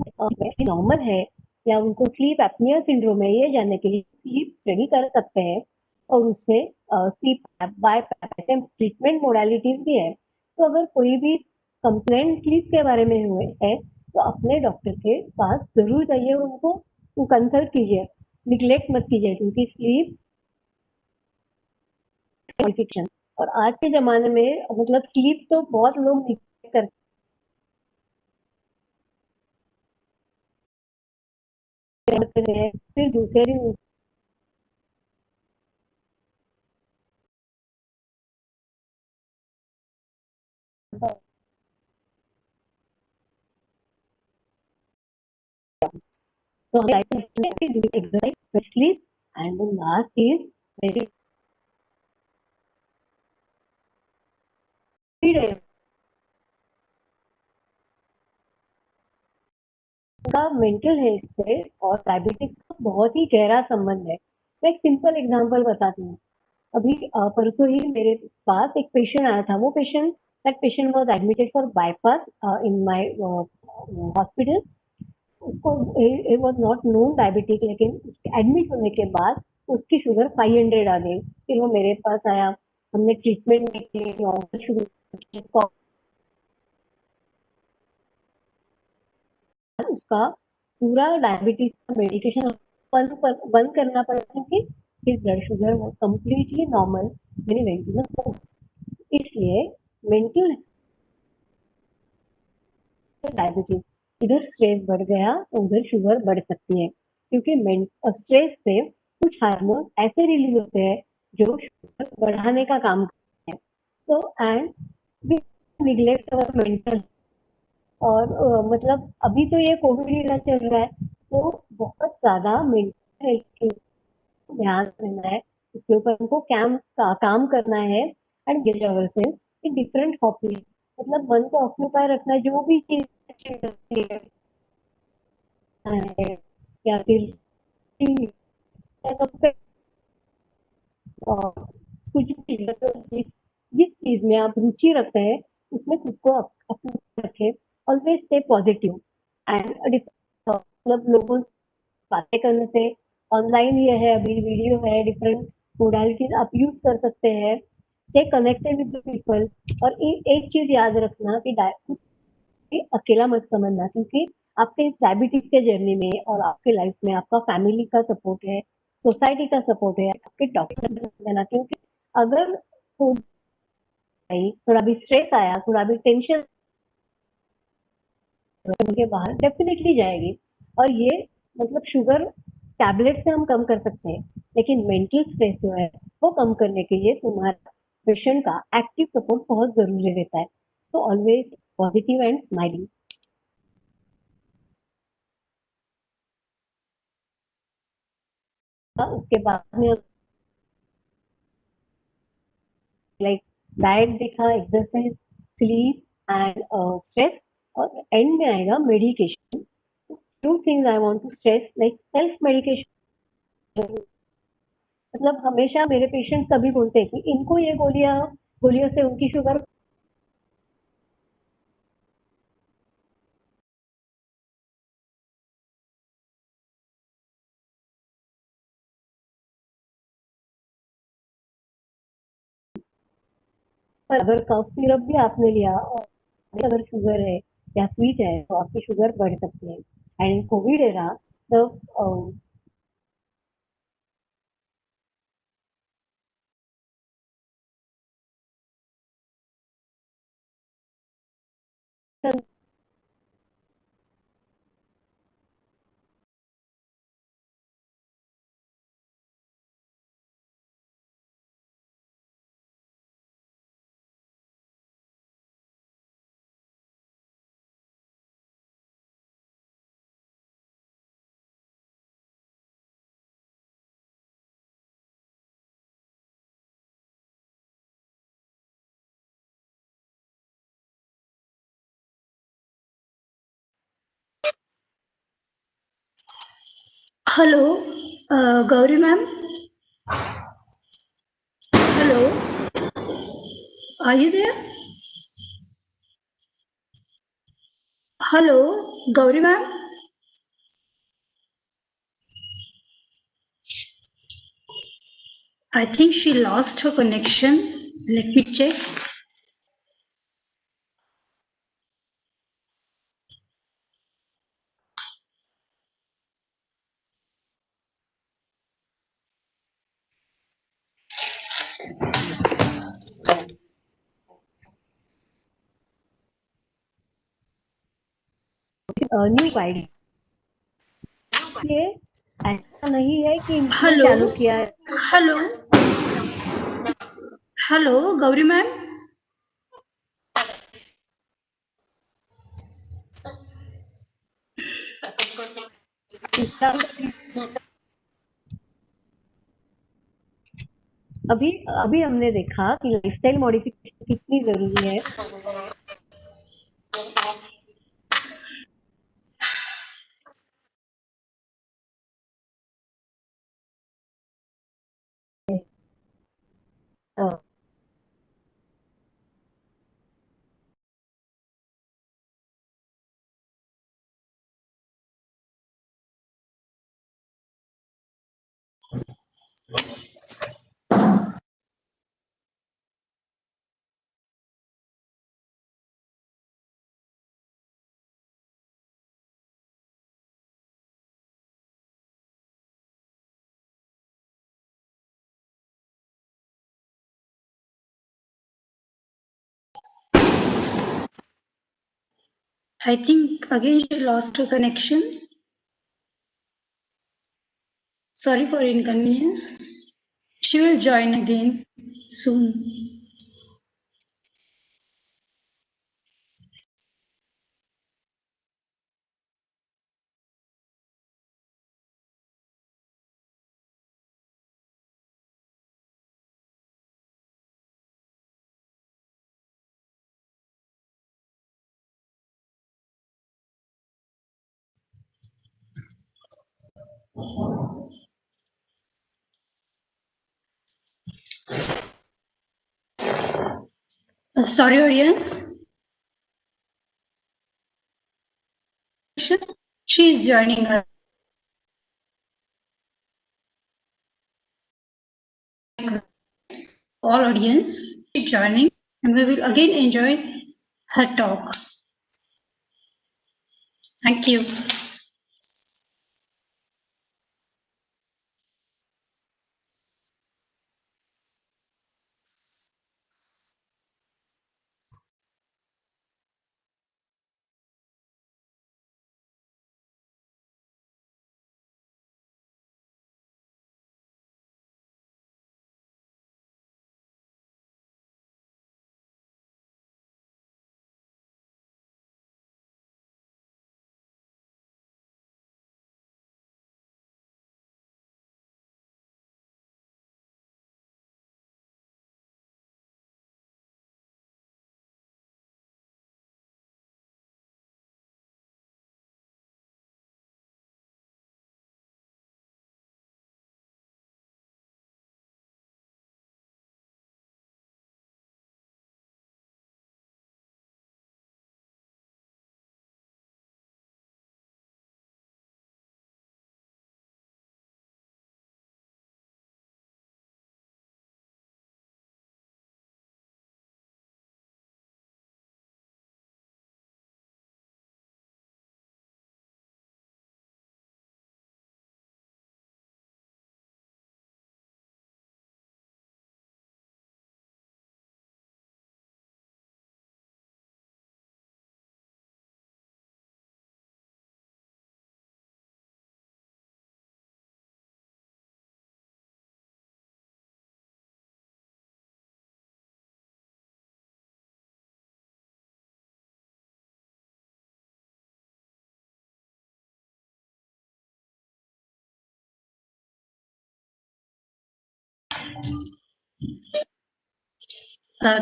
नॉर्मल है या उनको स्लीप एपनिया सिंड्रोम है, ये जानने के लिए स्लीप स्टडी कर सकते हैं, और उससे स्लीप बाय ट्रीटमेंट मोडालिटीज भी है। तो अगर कोई भी कंप्लेंट स्लीप के बारे में हुए है तो अपने डॉक्टर के पास जरूर जाइए, उनको कंसल्ट कीजिए, निग्लेक्ट मत कीजिए, क्योंकि स्लीप फिक्शन। और आज के जमाने में मतलब स्लीप तो बहुत लोग निग्लेक्ट करते हैं, फिर दूसरे दिन So I like to do exercise, especially, and the last is very का मेंटल हेल्थ से और डायबिटीज का बहुत ही गहरा संबंध है। मैं एक सिंपल एग्जांपल बताती हूँ। अभी परसों ही मेरे पास एक पेशेंट आया था। वो patient that patient was admitted for bypass in my hospital. उसको it was not known diabetic, लेकिन एडमिट होने के बाद उसकी शुगर 500 आ गई। फिर वो मेरे पास आया, हमने ट्रीटमेंट के लिए शुरू उसका पूरा डायबिटीज का मेडिकेशन बंद करना पड़ा क्योंकि his ब्लड शुगर वो कम्प्लीटली नॉर्मल यानी वेंटिलेटर। इसलिए मेंटल डायबिटीज, इधर स्ट्रेस बढ़ गया तो उधर शुगर बढ़ सकती है, क्योंकि स्ट्रेस से कुछ हार्मोन ऐसे रिलीज होते हैं जो शुगर बढ़ाने का काम करते हैं। तो and we neglect our mental. और मतलब अभी तो ये कोविड इरा चल रहा है, तो बहुत ज्यादा मेंटल हेल्थ ध्यान देना है, इसके ऊपर हमको काम करना है। And give ourself in different hobbies, मतलब मन को ऑक्यूपाई रखना है, जो भी चीज अच्छी लगती है या फिर कुछ भी तो जिस चीज में आप रुचि रखते हैं उसमें खुद को अपने रखें। ऑलवेज स्टे पॉजिटिव एंड मतलब लोगों से बातें करने से, ऑनलाइन ये है, अभी वीडियो है, डिफरेंट मोडालिटीज आप यूज कर सकते हैं। Stay connected with people. और एक चीज याद रखना कि अकेला मत समझना, क्योंकि आपके इस डायबिटीज के जर्नी में और आपके लाइफ में आपका फैमिली का सपोर्ट है, सोसाइटी का सपोर्ट है, आपके डॉक्टर देना। क्योंकि अगर थोड़ा भी स्ट्रेस आया, थोड़ा भी टेंशन के बाहर डेफिनेटली जाएगी। और ये मतलब शुगर टैबलेट से हम कम कर सकते हैं, लेकिन मेंटल स्ट्रेस जो है वो कम करने के लिए तुम्हारा पेशेंट का एक्टिव सपोर्ट बहुत जरूरी रहता है। तो ऑलवेज पॉजिटिव एंड स्माइलिंग। उसके बाद में लाइक डाइट देखा, एक्सरसाइज, स्लीप एंड स्ट्रेस, और एंड में आएगा medication. Two things I want to stress, like self medication. मतलब हमेशा मेरे पेशेंट सभी बोलते हैं कि इनको ये गोलियों से उनकी शुगर पर, अगर कफ सिरप भी आपने लिया और अगर शुगर है या स्वीट है तो आपकी शुगर बढ़ सकती है। And in Covid era the Hello, Gauri ma'am. Hello, are you there? Hello, Gauri ma'am. I think she lost her connection. Let me check. New guide. ये ऐसा नहीं है कि इन्होंने Hello, चालू किया है। hello, hello, Gauri ma'am. अभी अभी हमने देखा कि लाइफस्टाइल मॉडिफिकेशन कितनी जरूरी है। I think again she lost her connection. Sorry for inconvenience. She will join again soon. Sorry, audience. She is joining us. All audience is joining, and we will again enjoy her talk. Thank you.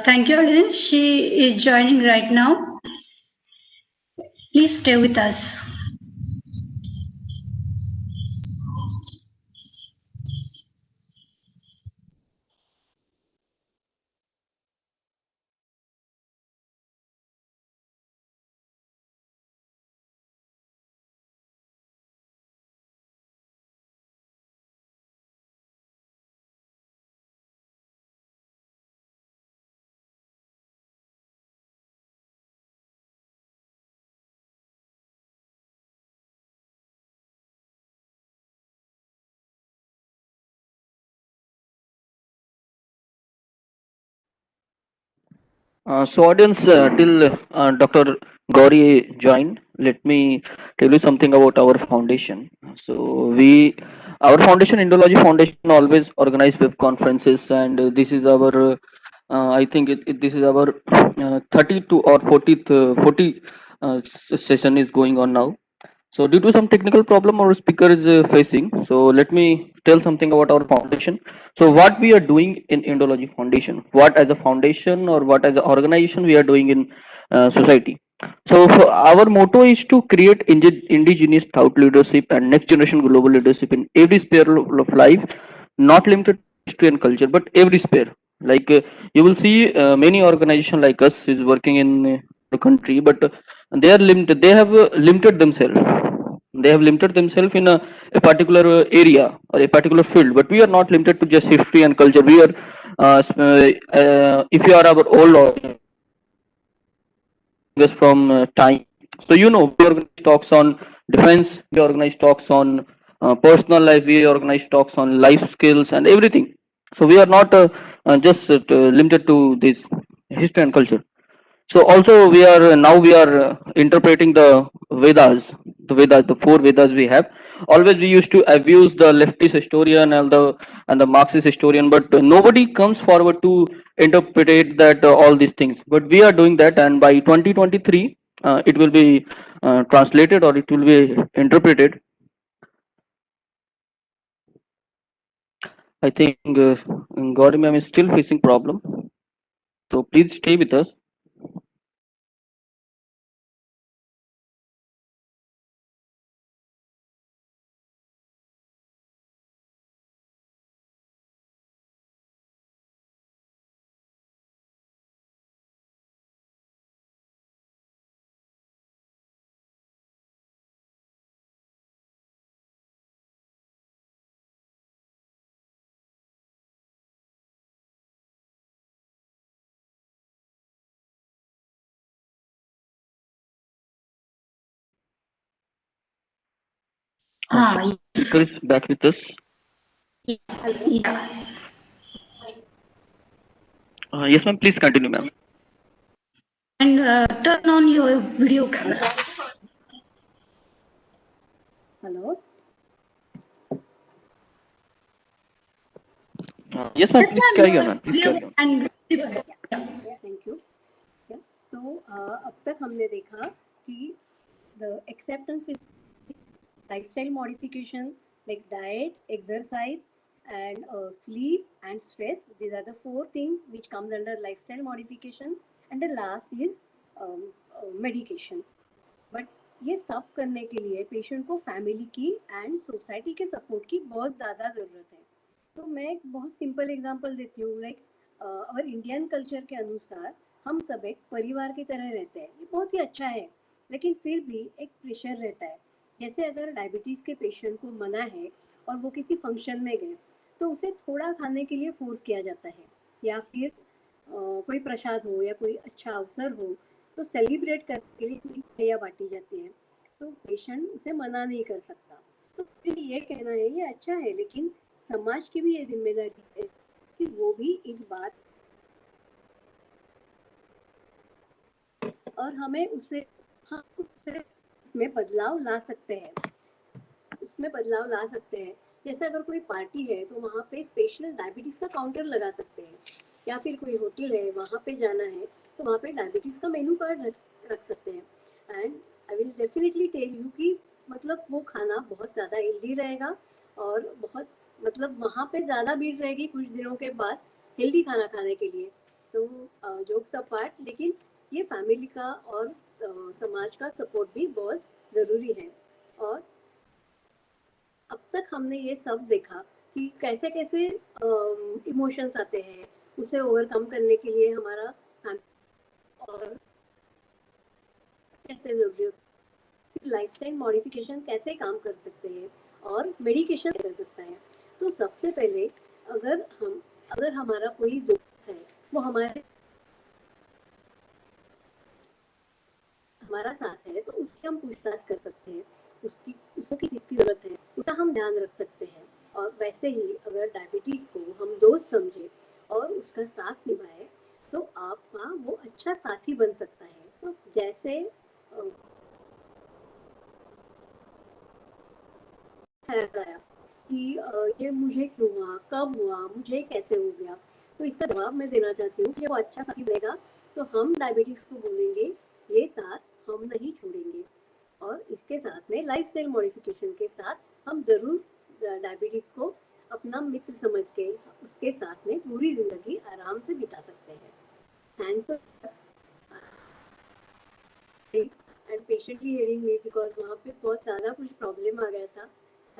Thank you, audience. She is joining right now. Please stay with us. So audience, till Dr. Gauri joined, let me tell you something about our foundation. So our foundation, Indology Foundation, always organize web conferences, and this is our, I think this is our 32 or 40th, 40 session is going on now. So due to some technical problem our speaker is facing, so let me tell something about our foundation. So what we are doing in Indology Foundation, what as a foundation or what as an organization we are doing in society. So our motto is to create indigenous thought leadership and next generation global leadership in every sphere of life, not limited to history and culture, but every sphere. Like you will see many organization like us is working in the country, but they are limited. They have limited themselves. They have limited themselves in a particular area or a particular field. But we are not limited to just history and culture. We are, if you are our old audience from time. So we organize talks on defense. We organize talks on personal life. We organize talks on life skills and everything. So we are not just limited to this history and culture. So also we are interpreting the Vedas, the four Vedas we have. Always we used to abuse the leftist historian and the Marxist historian, but nobody comes forward to interpret that all these things. But we are doing that, and by 2023, it will be translated or it will be interpreted. I think Gauri ma'am is still facing problem, so please stay with us. Ah, Speaker is back with us. yeah. Yes, ma'am. Please continue, ma'am. And turn on your video camera. Hello. Yes, ma'am. Yes, Please ma'am, carry on, your ma'am. Please video carry on. and thank you. तो अब तक हमने देखा कि the acceptance is lifestyle modification like diet, exercise, and sleep and stress. These are the four things which comes under lifestyle modification, and the last is medication. But ये सब करने के लिए पेशेंट को फैमिली की एंड सोसाइटी के support की बहुत ज़्यादा ज़रूरत है. तो मैं एक बहुत सिंपल एग्जांपल देती हूँ. लाइक और इंडियन कल्चर के अनुसार हम सब एक परिवार की तरह रहते हैं. ये बहुत ही अच्छा है, लेकिन फिर भी एक प्रेशर रहता है. जैसे अगर डायबिटीज़ के पेशेंट को मना है और वो किसी फंक्शन में गए, तो उसे थोड़ा खाने के लिए फोर्स किया जाता है, या फिर कोई प्रसाद हो या कोई अच्छा अवसर हो, तो सेलिब्रेट करने के लिए मिठाइयाँ बांटी जाती हैं. तो पेशेंट उसे मना नहीं कर सकता. तो फिर ये कहना है ये अच्छा है, लेकिन समाज की भी ये जिम्मेदारी है कि वो भी इस बात और हमें उससे हम उससे उसमें बदलाव ला सकते हैं. उसमें बदलाव ला सकते हैं. जैसे अगर कोई पार्टी है तो वहाँ पे स्पेशल डायबिटीज का काउंटर लगा सकते हैं, या फिर कोई होटल है वहाँ पे जाना है तो वहाँ पे डायबिटीज का मेनू कार्ड रख सकते हैं. And I will definitely tell you कि मतलब वो खाना बहुत ज़्यादा हेल्दी रहेगा, और बहुत मतलब वहाँ पे ज़्यादा भीड़ रहेगी कुछ दिनों के बाद हेल्दी खाना खाने के लिए. तो जोक्स अपार्ट, लेकिन ये फैमिली का और समाज का सपोर्ट भी बहुत ज़रूरी है. और अब तक हमने ये सब देखा कि कैसे कैसे इमोशंस आते हैं, उसे ओवरकम करने के लिए हमारा और कैसे जरूरी होती है, लाइफस्टाइल मॉडिफिकेशन कैसे काम कर सकते हैं और मेडिकेशन कर सकता है. तो सबसे पहले अगर हमारा कोई दोस्त है वो हमारा साथ है, तो उसकी हम पूछताछ कर सकते हैं. उसको किस चीज़ की ज़रूरत है उसका हम ध्यान रख सकते हैं. और वैसे ही अगर डायबिटीज़ को हम दोस्त समझे और उसका साथ निभाए, तो आपका वो अच्छा साथी बन सकता है. तो जैसे ख्याल आया कि ये मुझे क्यों हुआ, कब हुआ, मुझे कैसे हो गया, तो इसका जवाब मैं देना चाहती हूँ कि वो अच्छा साथी बनेगा तो हम डायबिटीज़ को बोलेंगे ये साथ हम नहीं छोड़ेंगे. और इसके साथ में लाइफस्टाइल मॉडिफिकेशन के साथ हम जरूर डायबिटीज को अपना मित्र समझ के उसके साथ में पूरी जिंदगी आराम से बिता सकते हैं. Thanks and patiently hearing me because वहाँ पे बहुत ज़्यादा कुछ प्रॉब्लम आ गया था.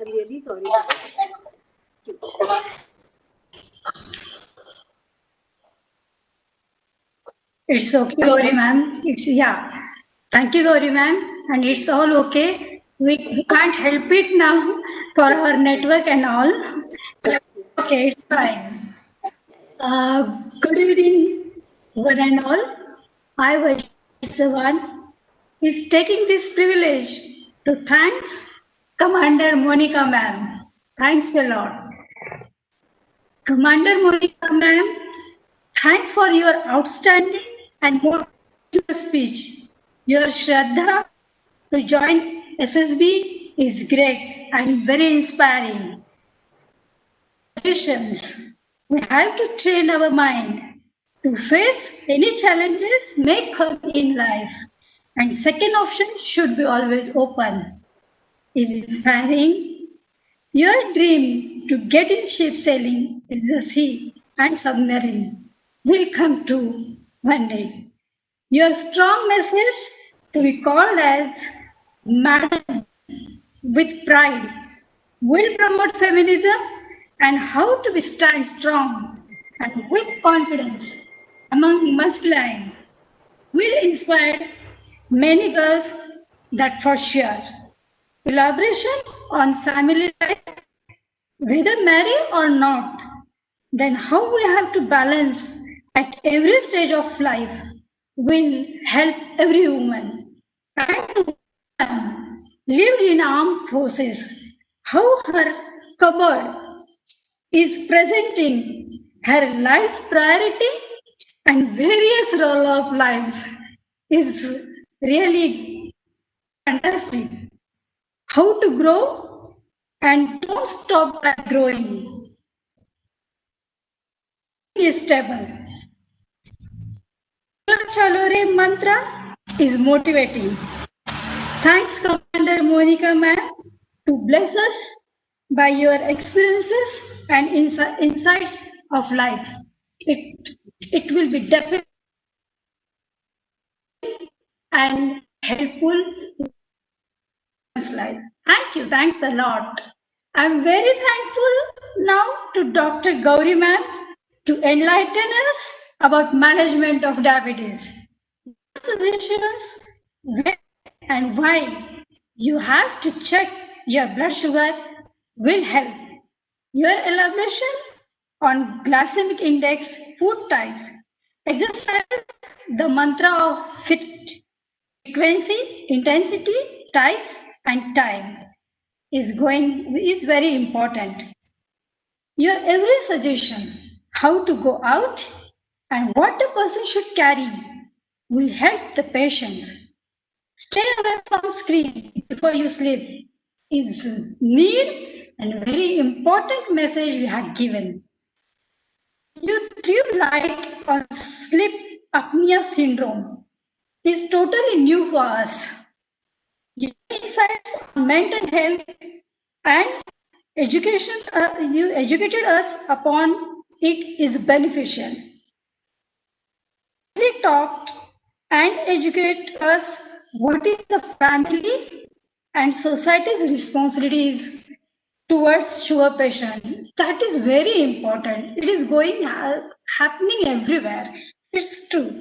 I am really sorry. It's okay, Gauri ma'am. Thank you, Gauri ma'am. And it's all okay. We can't help it now for our network and all. Okay, it's fine. Good evening, one and all. I was the one is taking this privilege to thanks Commander Monika ma'am. Thanks a lot. Commander Monika ma'am, thanks for your outstanding and motivational speech. Your Shraddha to join SSB is great and very inspiring. Suggestions. We have to train our mind to face any challenges may come in life. And second option should be always open. Is inspiring. Your dream to get in ship sailing is the sea and submarine will come true one day. Your strong message to be called as Madam with pride will promote feminism and how to be stand strong and with confidence among masculine will inspire many girls, that for sure. Elaboration on family life, whether married or not, then how we have to balance at every stage of life will help every woman. And the woman lived in armed forces, how her cupboard is presenting her life's priority and various role of life is really fantastic. How to grow and don't stop at growing is stable. Chalo Re mantra is motivating. Thanks, Commander Monika ma'am, to bless us by your experiences and insights of life. It will be definitely and helpful to one's life. Thank you. Thanks a lot. I'm very thankful now to Dr. Gauri ma'am to enlighten us about management of diabetes. Suggestions when and why you have to check your blood sugar will help. Your elaboration on glycemic index, food types, exercise, the mantra of frequency, intensity, types, and time is very important. Your every suggestion, how to go out and what a person should carry will help the patients. Stay away from screen before you sleep is need and very important message we have given. You threw light on sleep apnea syndrome is totally new for us. Your insights on mental health and education, you educated us upon it is beneficial. They talked and educate us what is the family and society's responsibilities towards sugar patient. That is very important. It is happening everywhere. It's true.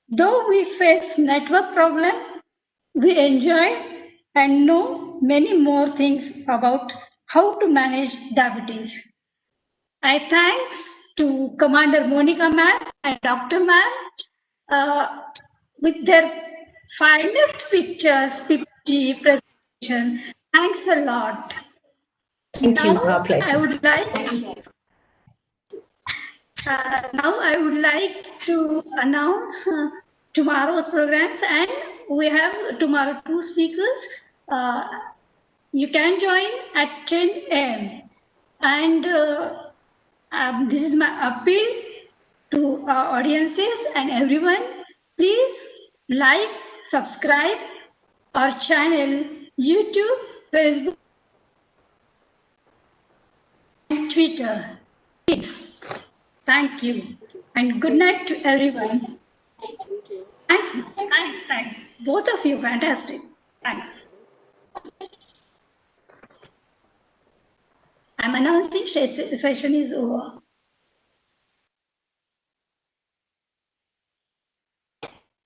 Though we face network problem, we enjoy and know many more things about how to manage diabetes. I thanks to Commander Monika ma'am and Dr. ma'am with their finest pictures, PPT presentation. Thanks a lot. Thank you. Now Our pleasure. I would like to announce tomorrow's programs, and we have tomorrow two speakers. You can join at 10 a.m. And this is my appeal to our audiences and everyone. Please like, subscribe, our channel, YouTube, Facebook, and Twitter. Please. Thank you. And good night to everyone. Thanks. Both of you, fantastic. Thanks. I'm announcing session is over.